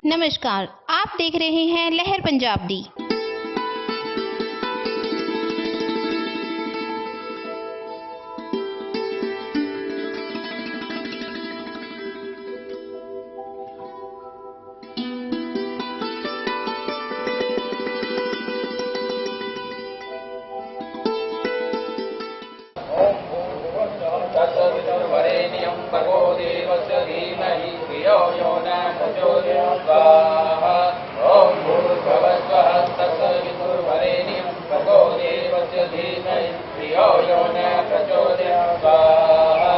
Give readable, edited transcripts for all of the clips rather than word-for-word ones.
नमस्कार, आप देख रहे हैं लहर पंजाबी। तत्सवितुर्वरेण्यं भर्गो देवस्य धीमहि धियो यो न प्रचोदयात् स्वाहा। ॐ भूर्भुवस्सुवः तत्सवितुर्वरेण्यं भर्गो देवस्य धीमहि धियो यो न प्रचोदयात् स्वाहा।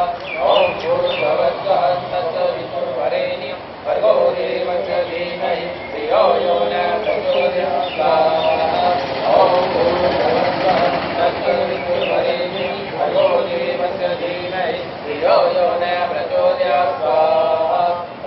ॐ भूर्भुवस्सुवः तत्सवितुर्वरेण्यं भर्गो देवस्य धीमहि धियो यो न प्रचोदयात् स्वाहा। ॐ भूर्भुवस्सुवः तत्सवितुर्वरेण्यं भर्गो देवस्य धीमहि धियो यो न प्रचोदयात् स्वाहा।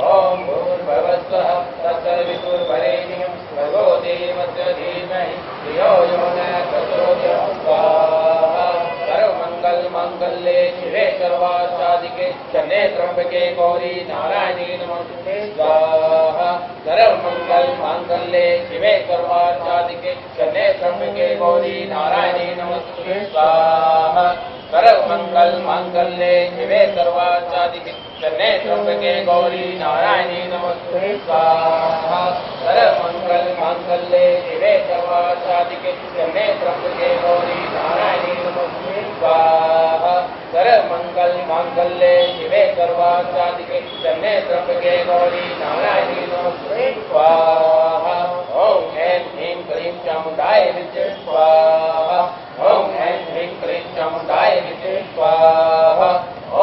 ॐ भूर्भुवस्सुवः तत्सवितुर्वरेण्यं भर्गो देवस्य धीमहि धियो यो न प्रचोदयात् स्वाहा। सर्वमङ्गलमाङ्गल्ये शिवे सर्वार्थसाधिके शरण्ये त्र्यम्बके गौरी नारायणी नमोस्तुते स्वाहा। सर्वमङ्गलमाङ्गल्ये शिवे सर्वार्थसाधिके शरण्ये त्र्यम्बके गौरी नारायणी नमोस्तुते स्वाहा। सर्वमङ्गलमाङ्गल्ये शिवे सर्वार्थसाधिके शरण्ये त्र्यम्बके गौरी नारायणी नमोस्तुते स्वाहा। सर्वमङ्गलमाङ्गल्ये शिवे सर्वार्थसाधिके शरण्ये त्र्यम्बके गौरी नारायणी नमोस्तुते स्वाहा। सर्वमङ्गलमाङ्गल्ये शिवे सर्वार्थसाधिके शरण्ये त्र्यम्बके गौरी नारायणी नमोस्तुते स्वाहा। ॐ ऐं ह्रीं क्लीं चामुण्डाय विद्महे स्वाहा। ॐ ऐं ह्रीं क्लीं चामुण्डाय विद्महे स्वाहा।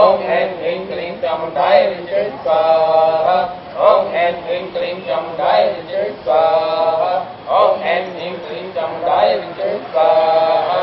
ॐ ऐं ह्रीं क्लीं चामुण्डाय विद्महे स्वाहा। ॐ ऐं ह्रीं क्लीं चामुण्डाय विद्महे स्वाहा। ॐ ऐं ह्रीं क्लीं चामुण्डाय विद्महे स्वाहा।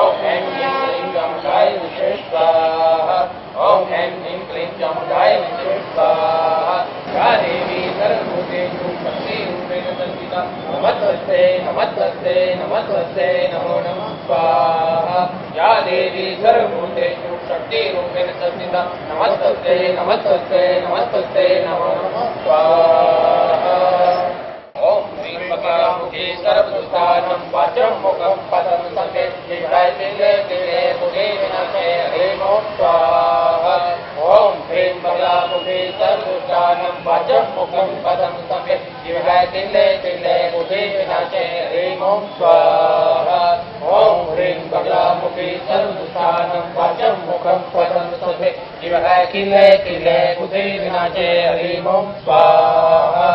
ॐ ऐं ह्रीं क्लीं चामुण्डाय विद्महे स्वाहा। ॐ ऐं ह्रीं क्लीं चामुण्डाय विद्महे स्वाहा। या देवी सर्वभूतेषु शक्तिरूपेण संस्थिता नमस्तस्यै नमस्तस्यै नमस्तस्यै नमो नमः स्वाहा। या देवी सर्वभूतेषु शक्तिरूपेण संस्थिता नमस्तस्यै नमस्तस्यै नमस्तस्यै नमो नमः स्वाहा। ॐ ह्रीं बकामुखे सर्वदुष्टानं वाचं मुखं पदं संगे जिह्वाय तिले तिले मुखे विनाशे ह्रीं ॐ स्वाहा। ॐ ह्रीं बकामुखे सर्वदुष्टानं वाचं मुखं पदं संगे जिह्वाय तिले तिले मुखे विनाशे ह्रीं ॐ स्वाहा। ॐ ह्रीं बकामुखे सर्वदुष्टानं वाचं मुखं पदं संगे जिह्वाय तिले तिले मुखे विनाशे ह्रीं ॐ स्वाहा।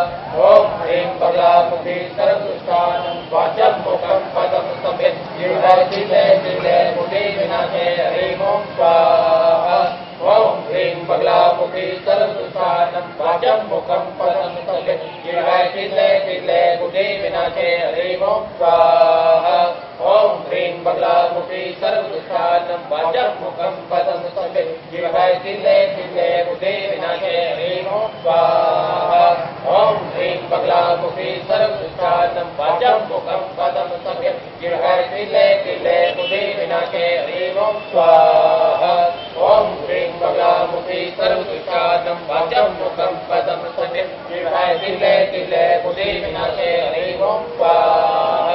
ॐ ह्रीं बकामुखे सर्वदुष्टानं वाचं मुखं पदं संगे जिह्वाय तिले तिले मुखे विनाशे ह्रीं ॐ स्वाहा। ॐ ह्रीं बकामुखे सर्वदुष्टानं वाचं मुखं पदं संगे जिह्वाय तिले तिले मुखे विनाशे ह्रीं ॐ स्वाहा। ॐ ह्रीं बकामुखे सर्वदुष्टानं वाचं मुखं पदं संगे जिह्वाय तिले तिले मुखे विनाशे ह्रीं ॐ स्वाहा। ॐ ह्रीं बकामुखे सर्वदुष्टानं वाचं मुखं पदं संगे जिह्वाय तिले तिले मुखे विनाशे ह्रीं ॐ स्वाहा। ॐ ह्रीं बकामुखे सर्वदुष्टानं वाचं मुखं पदं संगे जिह्वाय तिले तिले मुखे विनाशे ह्रीं ॐ स्वाहा।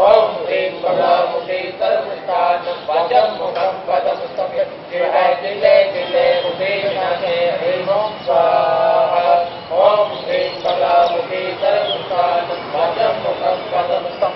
ॐ ह्रीं बकामुखे सर्वदुष्टानं वाचं मुखं पदं संगे जिह्वाय तिले तिले मुखे विनाशे ह्रीं ॐ स्वाहा। ॐ ह्रीं बकामुखे सर्वदुष्टानं वाचं मुखं पदं संगे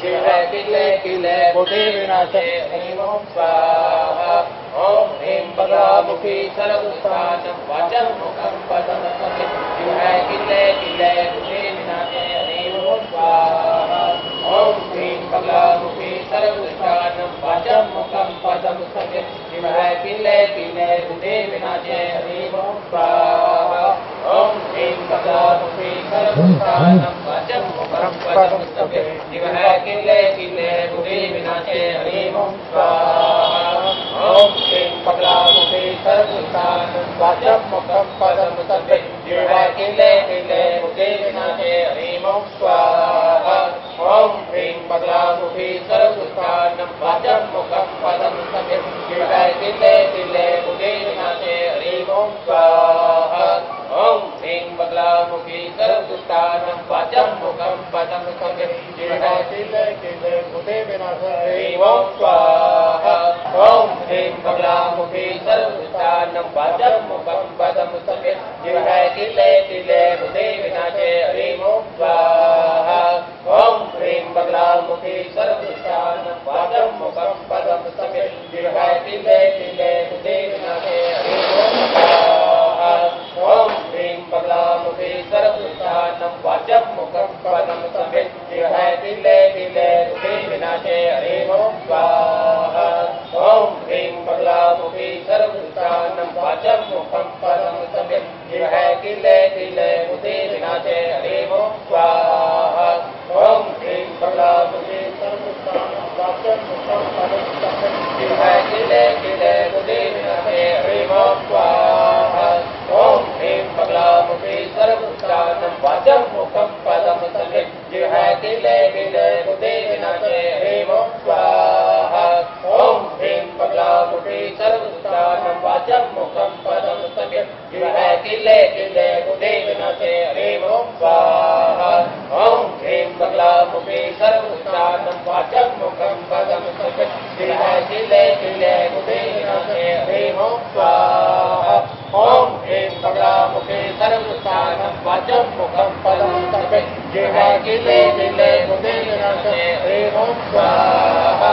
जिह्वाय तिले तिले मुखे विनाशे ह्रीं ॐ स्वाहा। ॐ ह्रीं बकामुखे सर्वदुष्टानं वाचं मुखं पदं संगे जिह्वाय तिले तिले मुखे विनाशे ह्रीं ॐ स्वाहा। ॐ ह्रीं बकामुखे सर्वदुष्टानं वाचं मुखं पदं संगे जिह्वाय तिले तिले मुखे विनाशे ह्रीं ॐ स्वाहा। ॐ ह्रीं बकामुखे सर्वदुष्टानं वाचं मुखं पदं संगे जिह्वाय तिले तिले मुखे विनाशे ह्रीं ॐ स्वाहा। ॐ ह्रीं बकामुखे सर्वदुष्टानं वाचं मुखं पदं संगे जिह्वाय तिले तिले मुखे विनाशे ह्रीं ॐ स्वाहा। ॐ ह्रीं बकामुखे सर्वदुष्टानं वाचं मुखं पदं संगे जिह्वाय तिले तिले मुखे विनाशे ह्रीं ॐ स्वाहा। ॐ ह्रीं बकामुखे बगलामुखी सर्वदुष्टानं वाचं मुखं पदं सम्यक् जिह्वा ॐ स्वाहा ॐ ह्रीं बगलामुखी सर्वदुष्टानं वाचं मुखं पदं सम्यक् जिह्वा तिले तिले बुद्धे विनाशे ह्रीं ॐ स्वाहा ॐ ह्रीं बगलामुखी सर्वदुष्टानं वाचं मुखं पदं सम्यक् जिह्वा तिले तिले बुद्धे विनाशे ह्रीं ॐ स्वाहा ॐ ह्रीं बगलामुखी सर्वदुष्टानं वाचं मुखं पदं सम्यक् जिह्वा तिले तिले बुद्धे विनाशे ह्रीं ॐ स्वाहा ॐ ह्रीं बगलामुखी सर्वदुष्टानं वाचं मुखं पदं सम्यक् जिह्वा तिले तिले बुद्धे विनाशे ह्रीं ॐ स्वाहा ॐ ह्रीं बगलामुखी सर्वदुष्टानं वाचं मुखं पदं सम्यक् जिह्वा तिले तिले बुद्धे विनाशे ह्रीं ॐ स्वाहा ॐ ह्रीं बगलामुखी सर्वदुष्टानं वाचं मुखं पदं सम्यक् जिह्वा तिले तिले बुद्धे विनाशे ह्रीं ॐ स्वाहा ॐ ह्रीं बगलामुखी सर्वदुष्टानं वाचं मुखं पदं सम्यक् जिह्वा तिले तिले बुद्धे विनाशे ह्रीं ॐ स्वाहा ॐ ह्रीं बगलामुखी सर्वदुष्टानं वाचं मुखं पदं सम्यक् जिह्वा तिले तिले बुद्धे विनाशे ह्रीं ॐ स्वाहा ॐ ह्रीं बगलामुखी सर्वदुष्टानं वाचं मुखं पदं सम्यक् जिह्वा तिले तिले बुद्धे विनाशे ह्रीं ॐ स्वाहा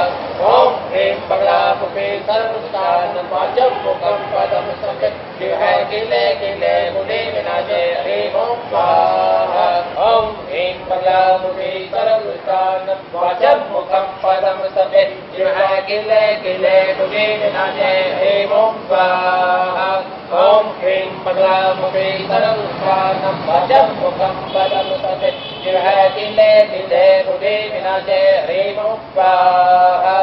ॐ ह्रीं बगलामुखी सर्वदुष्टानं वाचं मुखं पदं सम्यक् जिह्वा तिले तिले बुद्धे विनाशे ह्रीं ॐ स्वाहा ॐ ह्रीं बगलामुखी सर्वदुष्टानं वाचं मुखं पदं सम्यक् जिह्वा तिले तिले बुद्धे विनाशे ह्रीं ॐ स्वाहा ॐ ह्रीं बगलामुखी सर्वदुष्टानं वाचं मुखं पदं सम्यक् जिह्वा तिले तिले बुद्धे विनाशे ह्रीं ॐ स्वाहा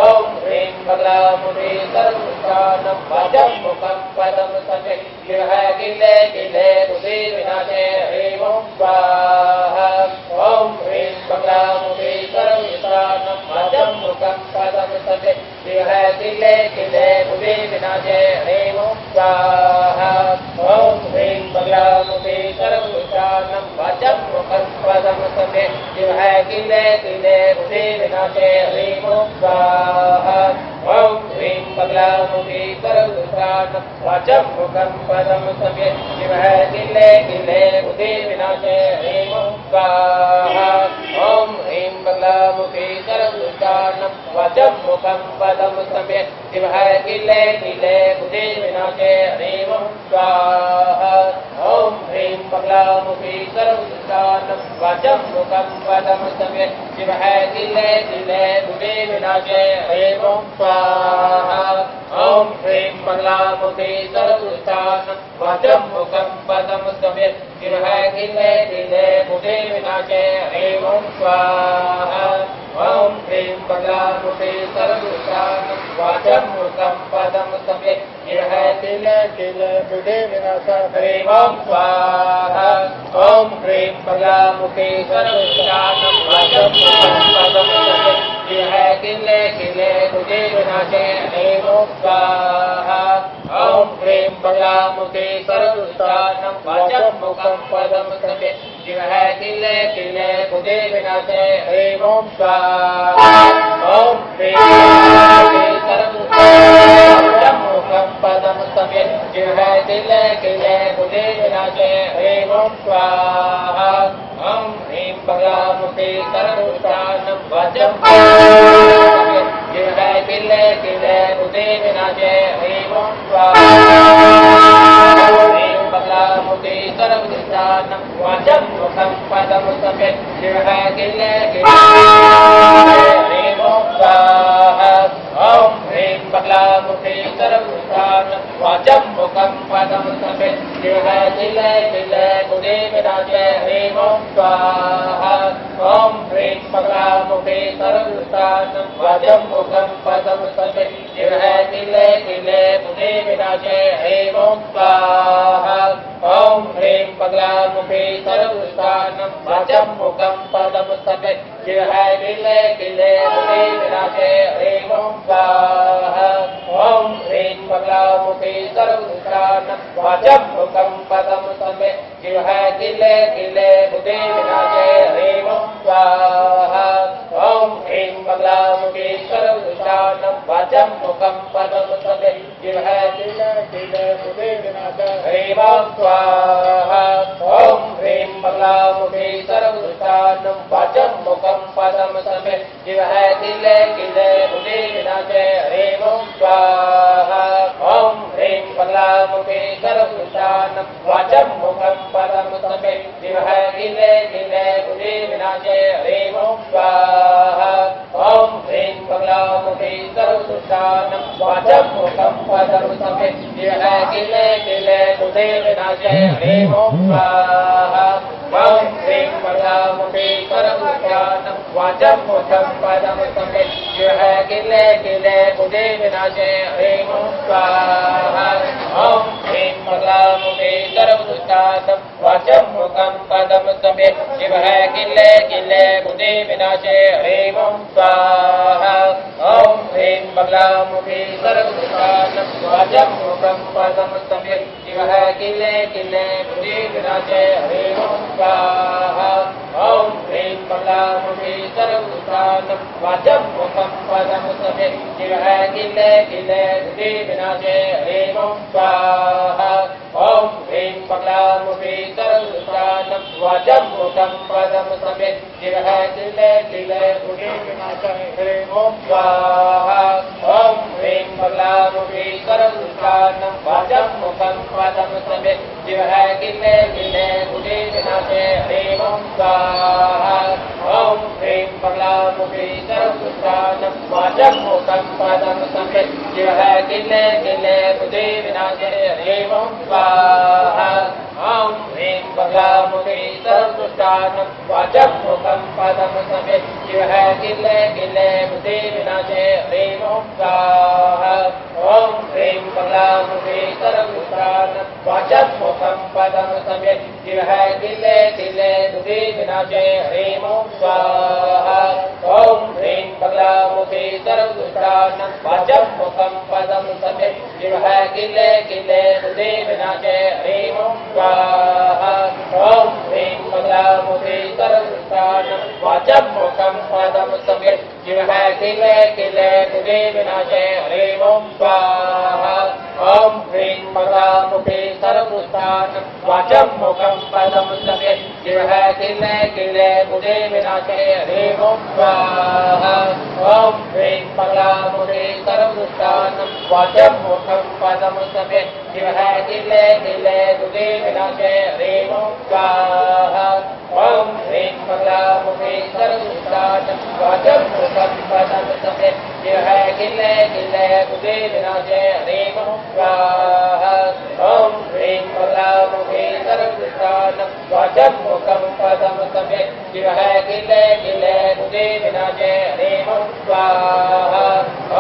ॐ ह्रीं बगलामुखी सर्वदुष्टानं वाचं मुखं पदं सम्यक् जिह्वा तिले तिले बुद्धे विनाशे ह्रीं ॐ स्वाहा ॐ ह्रीं बगलामुखी सर्वदुष्टानं वाचं मुखं पदं सम्यक् जिह्वा तिले तिले बुद्धे विनाशे ह्रीं ॐ स्वाहा ॐ ह्रीं बगलामुखी सर्वदुष्टानं वाचं मुखं पदं सम्यक् जिह्वा तिले तिले बुद्धे विनाशे ह्रीं ॐ स्वाहा ॐ ह्रीं बगलामुखी सर्वदुष्टानं वाचं मुखं पदं सम्यक् जिह्वा तिले तिले बुद्धे विनाशे ह्रीं ॐ स्वाहा ॐ ह्रीं बगलामुखी सर्वदुष्टानं वाचं मुखं पदं सम्यक् जिह्वा तिले तिले बुद्धे विनाशे ह्रीं ॐ स्वाहा ॐ ह्रीं बगलामुखी सर्वदुष्टानं वाचं मुखं पदं सम्यक् जिह्वा तिले तिले बुद्धे विनाशे ह्रीं ॐ स्वाहा ॐ ह्रीं बगलामुखी सर्वदुष्टानं वाचं मुखं पदं सम्यक् जिह्वा तिले तिले बुद्धे विनाशे ह्रीं ॐ स्वाहा ॐ ह्रीं बगलामुखी सर्वदुष्टानं वाचं मुखं पदं सम्यक् जिह्वा तिले तिले बुद्धे विनाशे ह्रीं ॐ स्वाहा ॐ ह्रीं बगलामुखी सर्वदुष्टानं वाचं मुखं पदं सम्यक् जिह्वा तिले तिले बुद्धे विनाशे ह्रीं ॐ स्वाहा ॐ ह्रीं बगलामुखी सर्वदुष्टानं वाचं मुखं पदं सम्यक् जिह्वा तिले तिले बुद्धे विनाशे ह्रीं ॐ स्वाहा ॐ ह्रीं बगलामुखी सर्वदुष्टानं मुखं पदं सम्यक् जिह्वा तिले तिले बुद्धे विनाशे ह्रीं ॐ स्वाहा ॐ ह्रीं बगलामुखी सर्वदुष्टानं वाचं जिह्वा तिले तिले बुद्धे विनाशे ह्रीं ॐ स्वाहा ह्रीं बगलामुखी सर्वदुष्टानं वाचं मुखं पदं सम्यक् जिह्वा तिले तिले ह्रीं ॐ स्वाहा ॐ ह्रीं बगलामुखी सर्वदुष्टानं वाचं मुखं पदं सम्यक् जिह्वा तिले तिले बुद्धे विनाशे ह्रीं ॐ स्वाहा ॐ ह्रीं बगलामुखी सर्वदुष्टानं वाचं मुखं पदं सम्यक् जिह्वा तिले तिले बुद्धे विनाशे ह्रीं ॐ स्वाहा ॐ ह्रीं बगलामुखी सर्वदुष्टानं वाचं मुखं पदं सम्यक् जिह्वा तिले तिले बुद्धे विनाशे ह्रीं ॐ स्वाहा ॐ ह्रीं बगलामुखी सर्वदुष्टानं वाचं मुखं पदं सम्यक् जीव है किले किले बुद्धि विनाशे ह्रीं ओम स्वाहा ओम ह्रीं बगलामुखी सर्वदुष्टानं वाचं मुखं पदं समे जीव है किले किले बुद्धि विनाशे ह्रीं ओम स्वाहा ओम ह्रीं बगलामुखी सर्वदुष्टानं वाचं मुखं पदं समे जीव है किले किले बुद्धि विनाशे ह्रीं ओम स्वाहा ओम ह्रीं बगलामुखी सर्वदुष्टानं वाचं मुखं पदं समे जीव है किले किले बुद्धि विनाशे ह्रीं ओम स्वाहा ओम ह्रीं बगलामुखी सर्वदुष्टानं वाचं मुखं पदं समे जीव है किले किले बुद्धि विनाशे ह्रीं ओम स्वाहा ओम ह्रीं बगलामुखी सर्वदुष्टानं वाचं मुखं पदं समे जीव है किले किले बुद्धि विनाशे ह्रीं ओम स्वाहा ओम ह्रीं बगलामुखी सर्वदुष्टानं वाचं मुखं पदं समे जीव है किले किले बुद्धि विनाशे ह्रीं ओम स्वाहा ओम ह्रीं बगलामुखी सर्वदुष्टानं वाचं मुखं पदं समे जीव है किले किले बुद्धि विनाशे ह्रीं ओम स्वाहा ओम ह्रीं बगलामुखी सर्वदुष्टानं वाचं मुखं पदं समे जीव है किले किले बुद्धि विनाशे ह्रीं ओम स्वाहा ओम ह्रीं बगलामुखी सर्वदुष्टानं वाचं मुखं पदं समे जीव है किले किले बुद्धि विनाशे ह्रीं ओम स्वाहा ओम ह्रीं बगलामुखी सर्वदुष्टानं वाचं मुखं पदं समे जीव है किले किले बुद्धि विनाशे ह्रीं ओम स्वाहा ओम ह्रीं बगलामुखी सर्वदुष्टानं वाचं मुखं पदं समे जीव है किले किले बुद्धि विनाशे ह्रीं ओम स्वाहा ओम ह्रीं बगलामुखी सर्वदुष्टानं वाचं मुखं पदं समे जीव है किले किले बुद्धि विनाशे ह्रीं ओम स्वाहा ओम ह्रीं बगलामुखी सर्वदुष्टानं वाचं मुखं पदं समे जीव है किले किले बुद्धि विनाशे ह्रीं ओम स्वाहा ओम ह्रीं बगलामुखी सर्वदुष्टानं वाचं मुखं पदं समे जीव है किले किले बुद्धि विनाशे ह्रीं ओम स्वाहा ओम ह्रीं बगलामुखी सर्वदुष्टानं वाचं मुखं पदं समे जीव है किले किले बुद्धि विनाशे ह्रीं ओम स्वाहा ओम ह्रीं बगलामुखी सर्वदुष्टानं वाचं मुखं पदं समे जीव है किले किले बुद्धि विनाशे ह्रीं ओम स्वाहा ओम ह्रीं बगलामुखी सर्वदुष्टानं वाचं मुखं पदं समे जीव है किले किले बुद्धि विनाशे ह्रीं ओम स्वाहा ओम ह्रीं बगलामुखी सर्वदुष्टानं वाचं मुखं पदं समे जीव है किले किले बुद्धि विनाशे ह्रीं ओम स्वाहा ओम ह्रीं बगलामुखी सर्वदुष्टानं वाचं मुखं पदं समे जीव है किले किले बुद्धि विनाशे ह्रीं ओम स्वाहा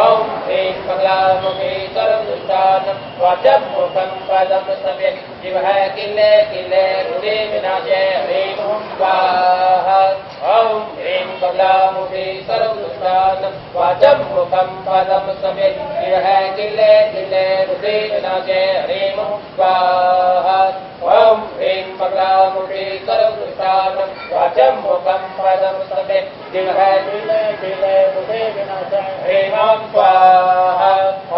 ओम ह्रीं बगलामुखी सर्वदुष्टानं वाचं मुखं पदं समे जीव है किले किले बुद्धि विनाशे ह्रीं ओम स्वाहा ओम ह्रीं बगलामुखी सर्वदुष्टानं वाचं मुखं पदं समे जीव है किले किले बुद्धि विनाशे ह्रीं ओम स्वाहा ओम ह्रीं बगलामुखी सर्वदुष्टानं वाचं मुखं पदं समे जीव है किले किले बुद्धि विनाशे ह्रीं ओम स्वाहा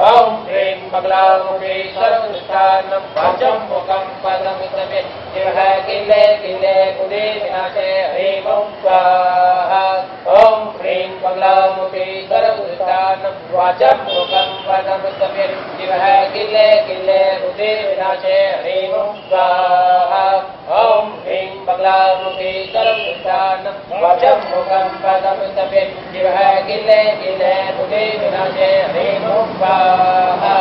ओम ह्रीं बगलामुखी सर्वदुष्टानं वाचं मुखं पदं समे जीव है किले किले बुद्धि विनाशे ह्रीं ओम स्वाहा ओम ह्रीं बगलामुखी सर्वदुष्टानं वाचं मुखं पदं समे जीव है किले किले बुद्धि विनाशे ह्रीं ओम स्वाहा ओम ह्रीं बगलामुखी सर्वदुष्टानं वाचं मुखं पदं समे जीव है किले किले बुद्धि विनाशे ह्रीं ओम स्वाहा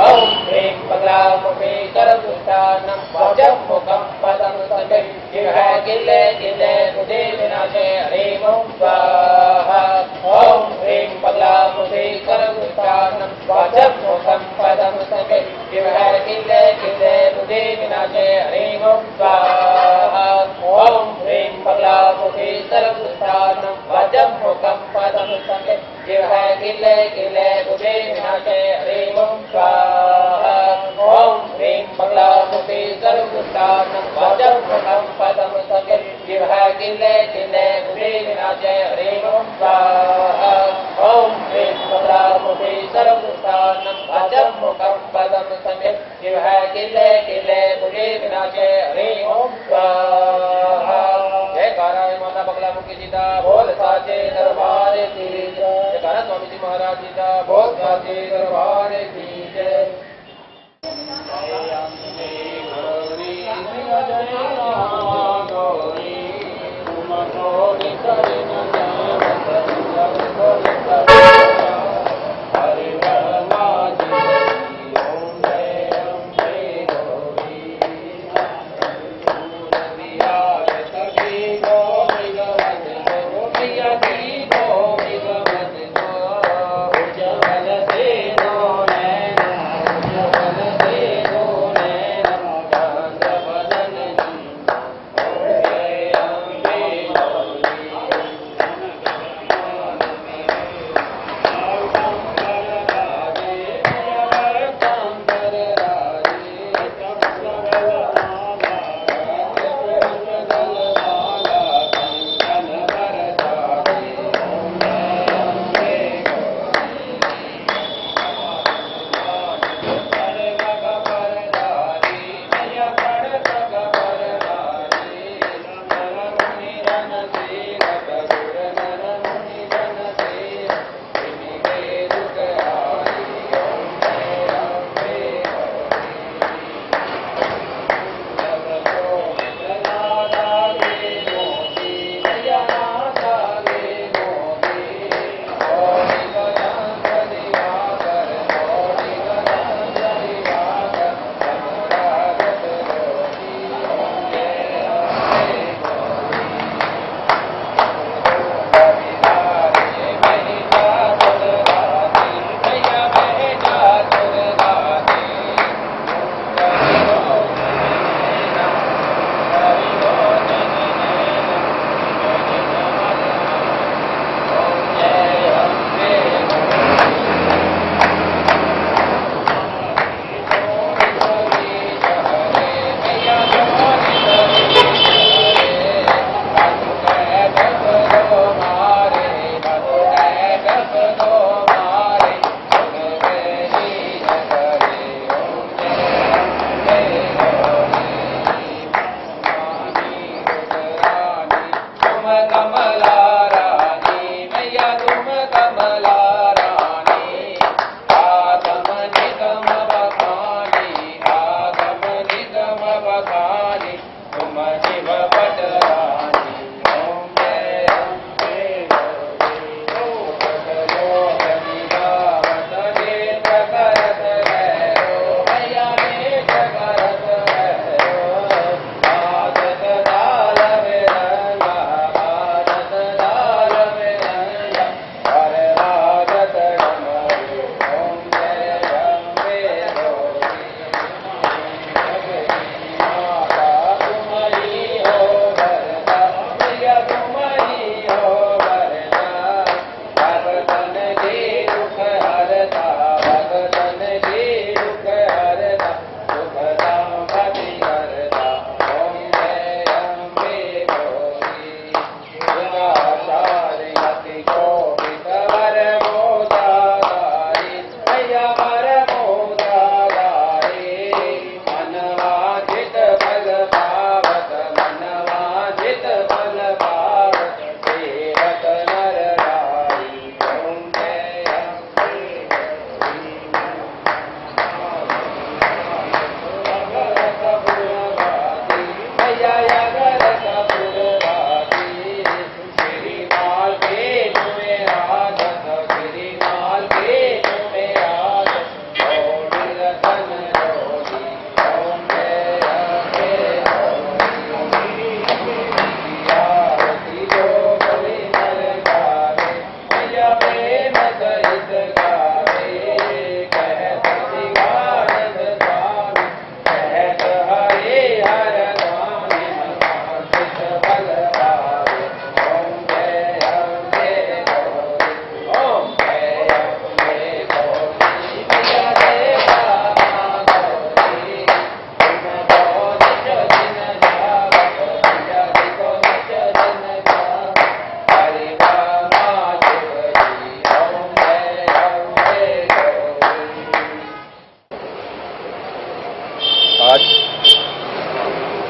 ओम ह्रीं बगलामुखी सर्वदुष्टानं वाचं मुखं पदं समे जीव है किले किले बुद्धि विनाशे ह्रीं ओम स्वाहा ओम ह्रीं बगलामुखी सर्वदुष्टानं वाचं मुखं पदं समे जीव है किले किले बुद्धि विनाशे ह्रीं ओम स्वाहा ओम ह्रीं बगलामुखी सर्वदुष्टानं वाचं मुखं पदं समे जीव है किले किले बुद्धि विनाशे ह्रीं ओम स्वाहा ओम ह्रीं बगलामुखी सर्वदुष्टानं वाचं जय हरे ओम स्वाहा ओम श्री सदामुखे सर्वस्थानं भजं मुखं पदं समेत शिव है किले किले मुझे विनाशे हरे ओम स्वाहा जय काराय माता बगला मुखी सीता बोल साचे दरबार की जय कारा स्वामी जी महाराज जी का बोल साचे दरबार की जय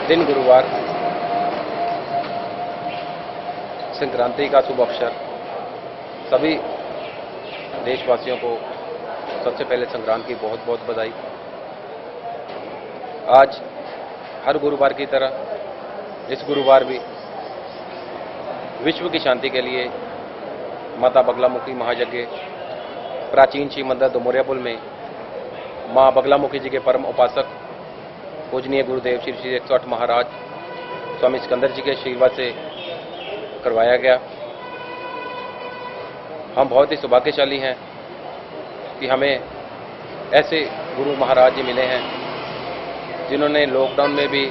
दिन गुरुवार संक्रांति का शुभ अवसर। सभी देशवासियों को सबसे पहले संक्रांति की बहुत बहुत बधाई। आज हर गुरुवार की तरह इस गुरुवार भी विश्व की शांति के लिए माता बगलामुखी महायज्ञ प्राचीन शिव मंदिर डुमरियापुर में मां बगलामुखी जी के परम उपासक पूजनीय गुरुदेव श्री श्री 108 महाराज स्वामी सिकंदर जी के आशीर्वाद से करवाया गया। हम बहुत ही सौभाग्यशाली हैं कि हमें ऐसे गुरु महाराज जी मिले हैं जिन्होंने लॉकडाउन में भी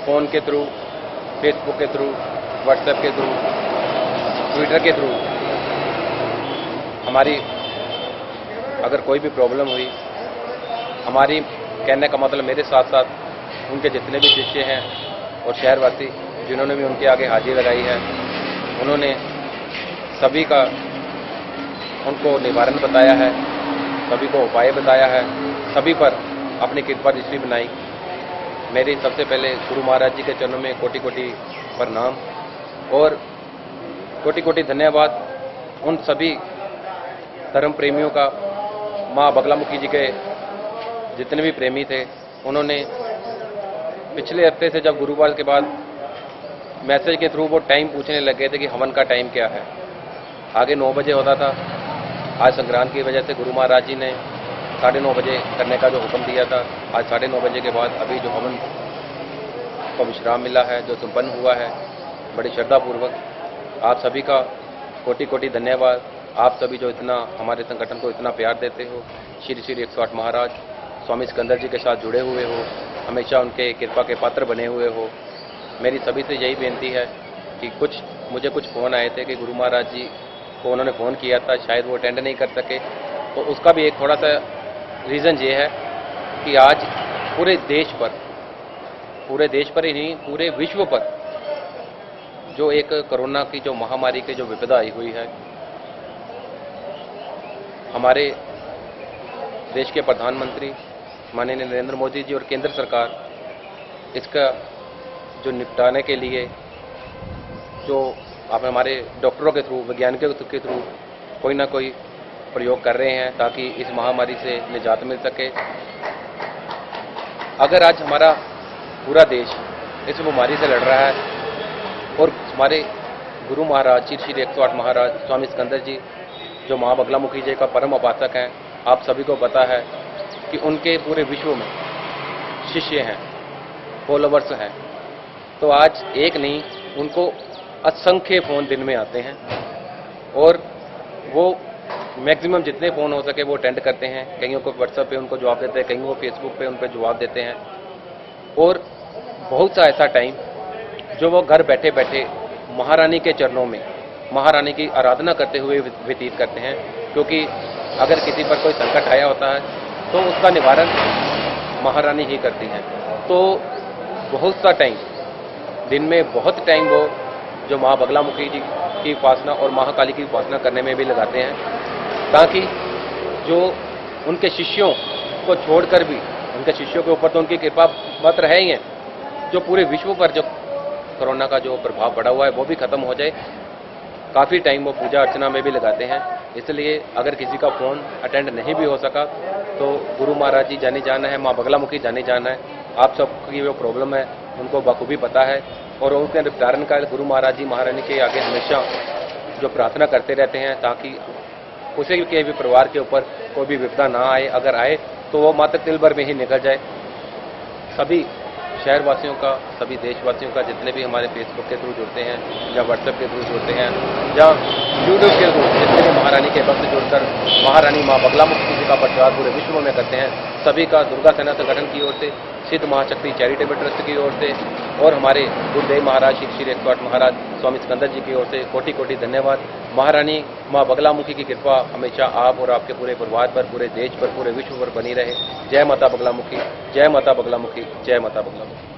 फ़ोन के थ्रू, फेसबुक के थ्रू, व्हाट्सएप के थ्रू, ट्विटर के थ्रू हमारी अगर कोई भी प्रॉब्लम हुई, हमारी कहने का मतलब मेरे साथ साथ उनके जितने भी शिष्य हैं और शहरवासी जिन्होंने भी उनके आगे हाजिरी लगाई है, उन्होंने सभी का उनको निवारण बताया है, सभी को उपाय बताया है, सभी पर अपनी कृपा दृष्टि बनाई। मेरी सबसे पहले गुरु महाराज जी के चरणों में कोटि कोटि प्रणाम और कोटि कोटि धन्यवाद उन सभी धर्म प्रेमियों का। मां बगलामुखी जी के जितने भी प्रेमी थे, उन्होंने पिछले हफ्ते से जब गुरुवार के बाद मैसेज के थ्रू वो टाइम पूछने लगे थे कि हवन का टाइम क्या है। आगे 9 बजे होता था, आज संक्रांति की वजह से गुरु महाराज जी ने 9:30 बजे करने का जो हुक्म दिया था, आज 9:30 बजे के बाद अभी जो हवन को विश्राम मिला है, जो संपन्न हुआ है बड़ी श्रद्धापूर्वक। आप सभी का कोटि कोटि धन्यवाद। आप सभी जो इतना हमारे संगठन को इतना प्यार देते हो, श्री श्री 108 महाराज स्वामी सिकंदर जी के साथ जुड़े हुए हो, हमेशा उनके कृपा के पात्र बने हुए हो। मेरी सभी से यही बेनती है कि मुझे कुछ फ़ोन आए थे कि गुरु महाराज जी को उन्होंने फ़ोन किया था, शायद वो अटेंड नहीं कर सके। तो उसका भी एक थोड़ा सा रीज़न ये है कि आज पूरे देश पर ही नहीं, पूरे विश्व पर जो एक कोरोना की जो महामारी की जो विपदा आई हुई है, हमारे देश के प्रधानमंत्री माननीय नरेंद्र मोदी जी और केंद्र सरकार इसका जो निपटाने के लिए जो आप हमारे डॉक्टरों के थ्रू, वैज्ञानिकों के थ्रू कोई ना कोई प्रयोग कर रहे हैं ताकि इस महामारी से निजात मिल सके। अगर आज हमारा पूरा देश इस बीमारी से लड़ रहा है और हमारे गुरु महाराज श्री श्री 108 महाराज स्वामी सिकंदर जी जो मां बगलामुखी जी का परम उपासक हैं, आप सभी को पता है कि उनके पूरे विश्व में शिष्य हैं, फॉलोवर्स हैं। तो आज एक नहीं, उनको असंख्य फ़ोन दिन में आते हैं और वो मैक्सिमम जितने फ़ोन हो सके वो अटेंड करते हैं। कईयों को व्हाट्सएप पे उनको जवाब देते हैं, कईयों को फेसबुक पे उन पर जवाब देते हैं और बहुत सा ऐसा टाइम जो वो घर बैठे बैठे महारानी के चरणों में महारानी की आराधना करते हुए व्यतीत करते हैं। क्योंकि अगर किसी पर कोई संकट आया होता है तो उसका निवारण महारानी ही करती हैं। तो बहुत सा टाइम, दिन में बहुत टाइम वो जो मां बगलामुखी जी की उपासना और महाकाली की उपासना करने में भी लगाते हैं, ताकि जो उनके शिष्यों को छोड़कर भी, उनके शिष्यों के ऊपर तो उनकी कृपा मात्र है ही है, जो पूरे विश्व पर जो कोरोना का जो प्रभाव पड़ा हुआ है वो भी खत्म हो जाए। काफ़ी टाइम वो पूजा अर्चना में भी लगाते हैं। इसलिए अगर किसी का फ़ोन अटेंड नहीं भी हो सका तो गुरु महाराज जी जाने जाना है, मां बगलामुखी जाने जाना है। आप सबकी जो प्रॉब्लम है उनको बखूबी पता है और उनके निपटारण का गुरु महाराज जी महारानी के आगे हमेशा जो प्रार्थना करते रहते हैं ताकि उसे के भी परिवार के ऊपर कोई भी विपदा ना आए, अगर आए तो वो मात्र तिल भर में ही निकल जाए। सभी शहरवासियों का, सभी देशवासियों का, जितने भी हमारे फेसबुक के थ्रू जुड़ते हैं या व्हाट्सएप के थ्रू जुड़ते हैं या यूट्यूब के थ्रू जितने भी महारानी के भक्त जुड़कर महारानी मां बगलामुखी जी का प्रचार पूरे विश्व में करते हैं, सभी का दुर्गा सेना संगठन की ओर से, सिद्ध महाशक्ति चैरिटेबल ट्रस्ट की ओर से और हमारे गुरुदेव महाराज श्री श्री 108 महाराज स्वामी सिकंदर जी की ओर से कोटि कोटि धन्यवाद। महारानी मां बगलामुखी की कृपा हमेशा आप और आपके पूरे परिवार पर, पूरे देश पर, पूरे विश्व पर बनी रहे। जय माता बगलामुखी, जय माता बगलामुखी, जय माता बगलामुखी।